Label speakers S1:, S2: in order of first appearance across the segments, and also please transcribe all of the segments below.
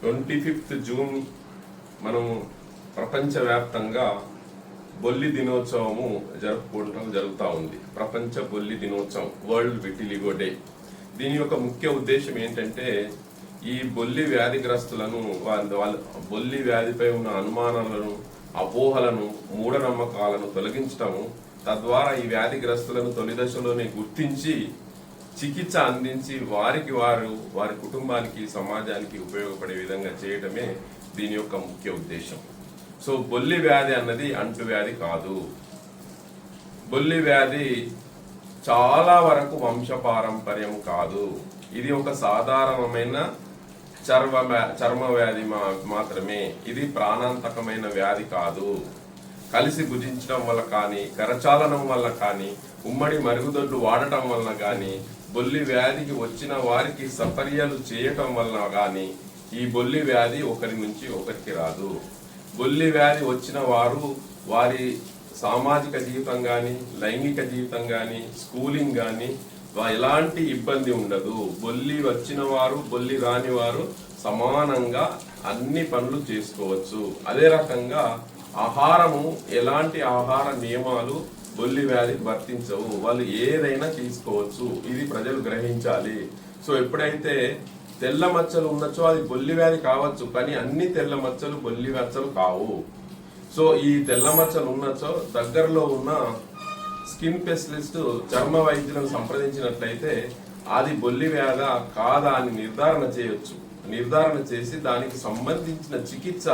S1: 25th June మనము ప్రపంచవ్యాప్తంగా బొల్లి దినోత్సవము జరుపుకోవడం జరుగుతూ ఉంది. ప్రపంచ బొల్లి దినోత్సవం, వరల్డ్ విటిలిగో డే. దీని యొక్క ముఖ్య ఉద్దేశం ఏంటంటే ఈ బొల్లి వ్యాధిగ్రస్తులను వాళ్ళ బొల్లి వ్యాధిపై ఉన్న అనుమానాలను, అపోహలను, మూఢనమ్మకాలను తొలగించటము, తద్వారా ఈ వ్యాధిగ్రస్తులను తొలి దశలోనే గుర్తించి చికిత్స అందించి వారి కుటుంబానికి, సమాజానికి ఉపయోగపడే విధంగా చేయటమే దీని యొక్క ముఖ్య ఉద్దేశం. సో బొల్లి వ్యాధి అన్నది అంటువ్యాధి కాదు. బొల్లి వ్యాధి చాలా వరకు వంశపారంపర్యం కాదు. ఇది ఒక సాధారణమైన చర్మ వ్యాధి మాత్రమే. ఇది ప్రాణాంతకమైన వ్యాధి కాదు. కలిసి భుజించడం వల్ల కానీ, కరచాలనం వల్ల కానీ, ఉమ్మడి మరుగుదొడ్లు వాడటం వల్ల కానీ, బొల్లి వ్యాధికి వచ్చిన వారికి సపర్యలు చేయటం వల్ల కానీ ఈ బొల్లి వ్యాధి ఒకరి నుంచి ఒకరికి రాదు. బొల్లి వ్యాధి వచ్చిన వారి సామాజిక జీవితం కానీ, లైంగిక జీవితం కానీ, స్కూలింగ్ కానీ ఎలాంటి ఇబ్బంది ఉండదు. బొల్లి వచ్చిన వారు, బొల్లి రాని వారు సమానంగా అన్ని పనులు చేసుకోవచ్చు. అదే రకంగా ఆహారము, ఎలాంటి ఆహార నియమాలు బొల్లి వ్యాధికి వర్తించవు. వాళ్ళు ఏదైనా తీసుకోవచ్చు. ఇది ప్రజలు గ్రహించాలి. సో ఎప్పుడైతే తెల్ల మచ్చలు ఉన్నచో అది బొల్లి వ్యాధి కావచ్చు, కానీ అన్ని తెల్ల మచ్చలు బొల్లి మచ్చలు కావు. సో ఈ తెల్ల మచ్చలు ఉన్నచో దగ్గరలో ఉన్న స్కిన్ స్పెషలిస్ట్, చర్మ వైద్యులను సంప్రదించినట్లయితే అది బొల్లి వ్యాధ కాదా అని నిర్ధారణ చేయొచ్చు. నిర్ధారణ చేసి దానికి సంబంధించిన చికిత్స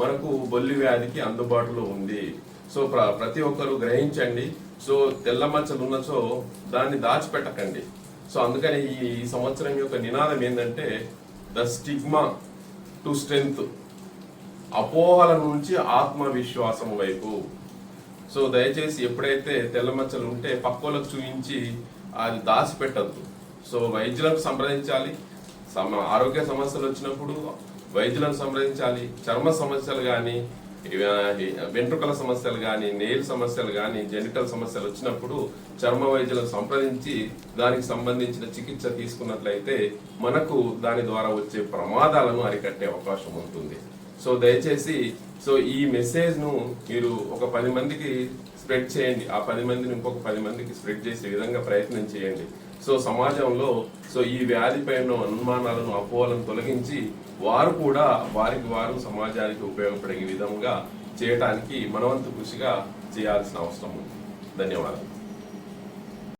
S1: మనకు బొల్లి వ్యాధికి అందుబాటులో ఉంది. సో ప్రతి ఒక్కరు గ్రహించండి. సో తెల్ల మచ్చలు ఉన్నచో దాన్ని దాచిపెట్టకండి. సో అందుకని ఈ సంవత్సరం యొక్క నినాదం ఏంటంటే ద స్టిగ్మా టు స్ట్రెంగ్త్, అపోహల నుంచి ఆత్మవిశ్వాసం వైపు. సో దయచేసి ఎప్పుడైతే తెల్ల మచ్చలు ఉంటే పక్కోలకు చూపించి అది దాచిపెట్టద్దు. సో వైద్యులకు సంప్రదించాలి. ఆరోగ్య సమస్యలు వచ్చినప్పుడు వైద్యులను సంప్రదించాలి. చర్మ సమస్యలు కానీ, వెంట్రుకల సమస్యలు కానీ, నెయిల్ సమస్యలు కానీ, జెనిటల్ సమస్యలు వచ్చినప్పుడు చర్మ వైద్యులను సంప్రదించి దానికి సంబంధించిన చికిత్స తీసుకున్నట్లయితే మనకు దాని ద్వారా వచ్చే ప్రమాదాలను అరికట్టే అవకాశం ఉంటుంది. సో దయచేసి ఈ మెసేజ్ ను మీరు ఒక 10 మందికి స్ప్రెడ్ చేయండి. ఆ 10 మందిని ఇంకొక 10 మందికి స్ప్రెడ్ చేసే విధంగా ప్రయత్నం చేయండి. సో సమాజంలో ఈ వ్యాధిపై ఉన్న అనుమానాలను, అపోహలను తొలగించి వారు కూడా వారు సమాజానికి ఉపయోగపడే విధంగా చేయటానికి మనవంతు కృషిగా చేయాల్సిన అవసరం ఉంది. ధన్యవాదాలు.